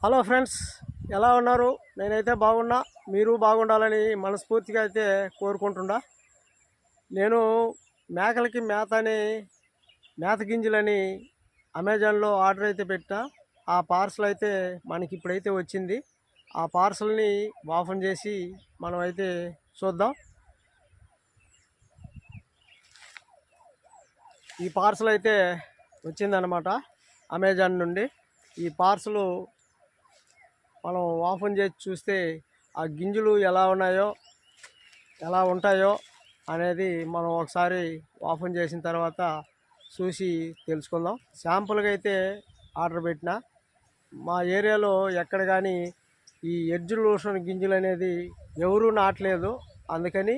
Hello friends, ఎలా ఉన్నారు? నేనైతే బాగున్నా. మీరు బాగుండాలని మనస్ఫూర్తిగా అయితే కోరుకుంటున్నా. నేను మేకలకి మేత గింజలని అమెజాన్లో ఆర్డర్ అయితే పెట్టా. ఆ పార్సల్ అయితే మనకి ఇప్పుడైతే వచ్చింది. ఆ పార్సల్ని ఓపెన్ చేసి మనం అయితే చూద్దాం. ఈ పార్సల్ అయితే వచ్చిందనమాట అమెజాన్ నుండి. ఈ పార్సలు మనం ఓపెన్ చేసి చూస్తే ఆ గింజలు ఎలా ఉంటాయో అనేది మనం ఒకసారి ఓపెన్ చేసిన తర్వాత చూసి తెలుసుకుందాం. శాంపుల్గా అయితే ఆర్డర్ పెట్టిన. మా ఏరియాలో ఎక్కడ కానీ ఈ ఎడ్జ్ లోషన్ గింజలు అనేది ఎవరూ నాటలేదు. అందుకని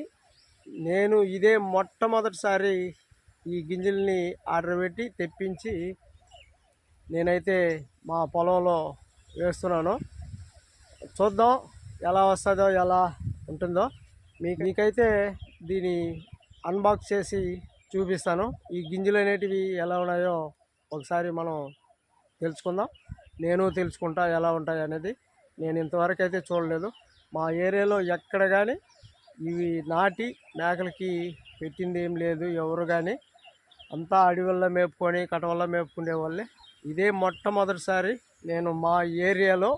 నేను ఇదే మొట్టమొదటిసారి ఈ గింజల్ని ఆర్డర్ పెట్టి తెప్పించి నేనైతే మా పొలంలో వేస్తున్నాను. చూద్దాం ఎలా వస్తుందో, ఎలా ఉంటుందో. మీకైతే దీన్ని అన్బాక్స్ చేసి చూపిస్తాను. ఈ గింజలు అనేటివి ఎలా ఉన్నాయో ఒకసారి మనం తెలుసుకుందాం. నేను తెలుసుకుంటా ఎలా ఉంటాయి అనేది. నేను ఇంతవరకు అయితే చూడలేదు. మా ఏరియాలో ఎక్కడ కానీ ఇవి నాటి మేకలకి పెట్టింది ఏం లేదు. ఎవరు కానీ అంతా అడవుల్లో మేపుకొని కటవల్లో మేపుకునే వాళ్ళే. ఇదే మొట్టమొదటిసారి నేను మా ఏరియాలో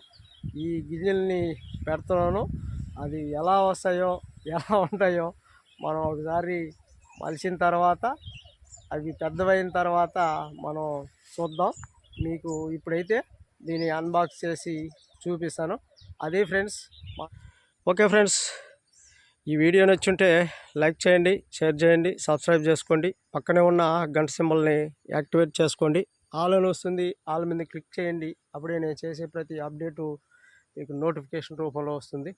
ఈ గింజల్ని పెడుతున్నాను. అది ఎలా వస్తాయో, ఎలా ఉంటాయో మనం ఒకసారి మలిసిన తర్వాత, అవి పెద్దవైన తర్వాత మనం చూద్దాం. మీకు ఇప్పుడైతే దీన్ని అన్బాక్స్ చేసి చూపిస్తాను. అదే ఫ్రెండ్స్. ఓకే ఫ్రెండ్స్, ఈ వీడియో నచ్చుంటే లైక్ చేయండి, షేర్ చేయండి, సబ్స్క్రైబ్ చేసుకోండి. పక్కనే ఉన్న గంట సింబల్ని యాక్టివేట్ చేసుకోండి. ఆల్ అని వస్తుంది, ఆల్ మీద క్లిక్ చేయండి. అప్పుడే నేను చేసే ప్రతి అప్డేటు మీకు నోటిఫికేషన్ రూపంలో వస్తుంది.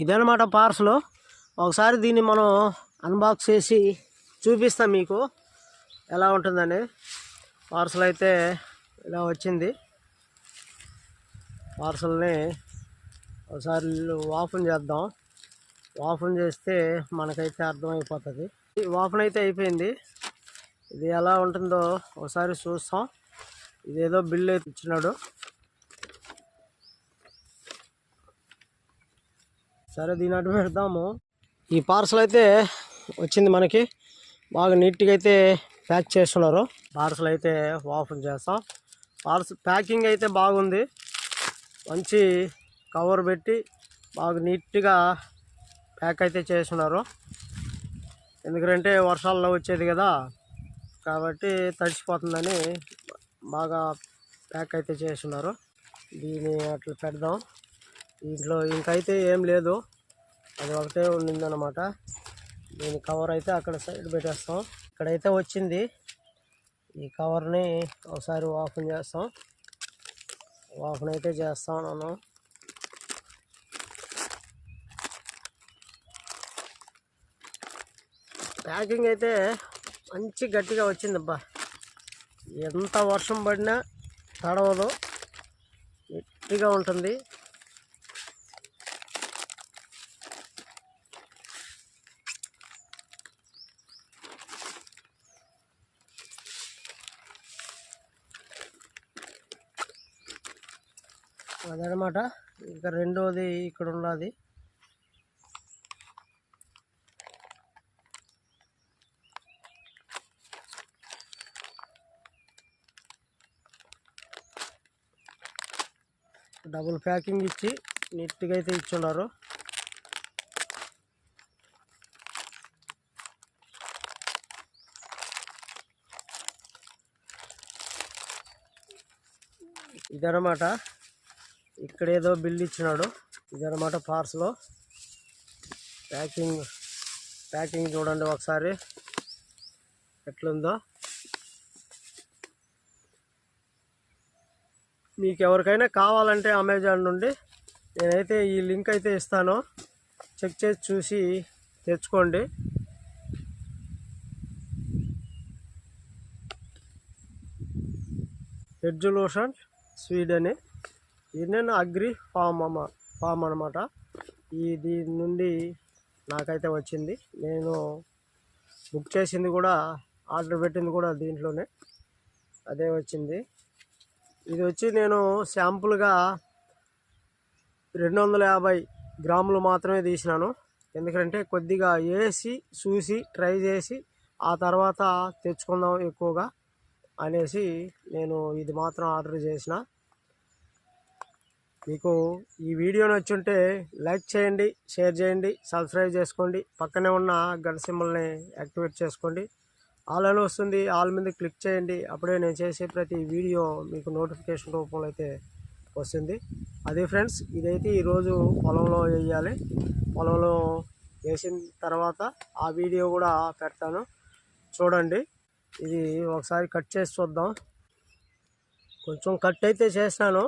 ఇదనమాట పార్సల్. ఒకసారి దీన్ని మనం అన్బాక్స్ చేసి చూపిస్తాం మీకు ఎలా ఉంటుందని. పార్సల్ అయితే ఇలా వచ్చింది. పార్సల్ని ఒకసారి ఓపెన్ చేద్దాం. ఓపెన్ చేస్తే మనకైతే అర్థమైపోతుంది. ఓపెన్ అయితే అయిపోయింది. ఇది ఎలా ఉంటుందో ఒకసారి చూస్తాం. ఇదేదో బిల్ అయితే ఇచ్చినాడు. సరే, దీని అటు పెడదాము. ఈ పార్సల్ అయితే వచ్చింది మనకి. బాగా నీట్గా అయితే ప్యాక్ చేస్తున్నారు. పార్సల్ అయితే ఓపెన్ చేస్తాం. పార్సల్ ప్యాకింగ్ అయితే బాగుంది. మంచి కవర్ పెట్టి బాగా నీట్గా ప్యాక్ అయితే చేస్తున్నారు. ఎందుకంటే వర్షాల్లో వచ్చేది కదా, కాబట్టి తడిసిపోతుందని బాగా ప్యాక్ అయితే చేస్తున్నారు. దీన్ని అట్లా పెడదాం. దీంట్లో ఇంకైతే ఏం లేదు, అది ఒకటే ఉండిందన్నమాట. దీని కవర్ అయితే అక్కడ సైడ్ పెట్టేస్తాం. ఇక్కడైతే వచ్చింది. ఈ కవర్ని ఒకసారి ఓపెన్ చేస్తాం. ఓపెన్ అయితే చేస్తాను. ప్యాకింగ్ అయితే మంచి గట్టిగా వచ్చిందబ్బా. ఎంత వర్షం పడినా తడవదు, గట్టిగా ఉంటుంది. అదనమాట. ఇంకా రెండోది ఇక్కడ ఉన్నది. డబుల్ ప్యాకింగ్ ఇచ్చి నీట్గా అయితే ఇచ్చున్నారు. ఇదనమాట. ఇక్కడేదో బిల్ ఇచ్చినాడు. ఇదనమాట పార్సల్ ప్యాకింగ్ చూడండి ఒకసారి ఎట్లుందో. మీకు ఎవరికైనా కావాలంటే అమెజాన్ నుండి నేనైతే ఈ లింక్ అయితే ఇస్తాను. చెక్ చేసి చూసి తెచ్చుకోండి. Edge lotion Sweden. ఇది అగ్రి ఫామ్ అనమాట. దీని నుండి నాకైతే వచ్చింది. నేను బుక్ చేసింది కూడా, ఆర్డర్ పెట్టింది కూడా దీంట్లోనే అదే వచ్చింది. ఇది వచ్చి నేను శాంపుల్గా 250 గ్రాములు మాత్రమే తీసినాను. ఎందుకంటే కొద్దిగా వేసి చూసి ట్రై చేసి ఆ తర్వాత తెచ్చుకుందాం ఎక్కువగా అనేసి నేను ఇది మాత్రం ఆర్డర్ చేసిన. మీకు ఈ వీడియో నచ్చుంటే లైక్ చేయండి, షేర్ చేయండి, సబ్స్క్రైబ్ చేసుకోండి. పక్కనే ఉన్న గంట సింబల్ని యాక్టివేట్ చేసుకోండి. ఆల్ అని వస్తుంది, ఆల్ మీద క్లిక్ చేయండి. అప్పుడే నేను చేసే ప్రతి వీడియో మీకు నోటిఫికేషన్ రూపంలో అయితే వస్తుంది. అదే ఫ్రెండ్స్, ఇదైతే ఈరోజు పొలంలో వేయాలి. పొలంలో వేసిన తర్వాత ఆ వీడియో కూడా పెడతాను, చూడండి. ఇది ఒకసారి కట్ చేసి చూద్దాం. కొంచెం కట్ అయితే చేస్తాను.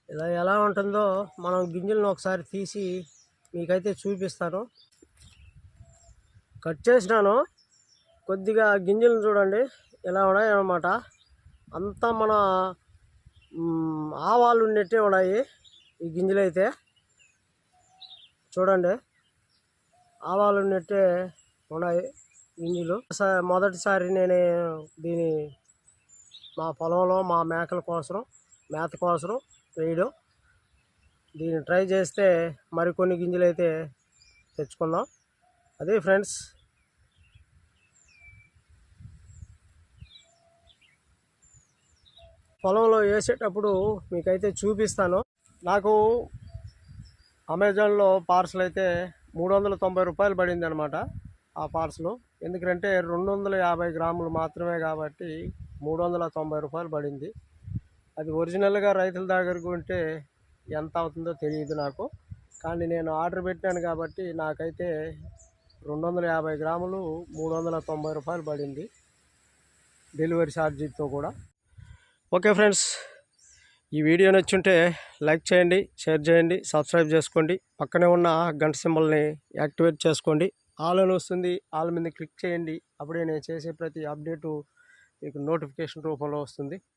ఇలా ఎలా ఉంటుందో మనం గింజలను ఒకసారి తీసి మీకైతే చూపిస్తాను. కట్ చేసినాను. కొద్దిగా గింజలు చూడండి ఎలా ఉన్నాయి అన్నమాట. అంతా మన ఆవాలు ఉన్నట్టే ఉన్నాయి ఈ గింజలు అయితే. చూడండి, ఆవాలు ఉన్నట్టే ఉన్నాయి గింజలు. మొదటిసారి నేను దీని మా పొలంలో మా మేకల కోసం మేత కోసం వేయడం. దీన్ని ట్రై చేస్తే మరికొన్ని గింజలు అయితే తెచ్చుకుందాం. అదే ఫ్రెండ్స్, పొలంలో వేసేటప్పుడు మీకైతే చూపిస్తాను. నాకు అమెజాన్లో పార్సల్ అయితే 390 రూపాయలు పడింది అనమాట. ఆ పార్సలు ఎందుకంటే 250 గ్రాములు మాత్రమే కాబట్టి 390 రూపాయలు పడింది. అది ఒరిజినల్గా రైతుల దగ్గరకు ఉంటే ఎంత అవుతుందో తెలియదు నాకు. కానీ నేను ఆర్డర్ పెట్టాను కాబట్టి నాకైతే 250 గ్రాములు 390 రూపాయలు పడింది, డెలివరీ ఛార్జీతో కూడా. ఓకే ఫ్రెండ్స్, ఈ వీడియో నచ్చుంటే లైక్ చేయండి, షేర్ చేయండి, సబ్స్క్రైబ్ చేసుకోండి. పక్కనే ఉన్న గంట సింబల్ని యాక్టివేట్ చేసుకోండి. ఆల్ అని వస్తుంది, ఆల్ మీద క్లిక్ చేయండి. అప్పుడే నేను చేసే ప్రతి అప్డేటు మీకు నోటిఫికేషన్ రూపంలో వస్తుంది.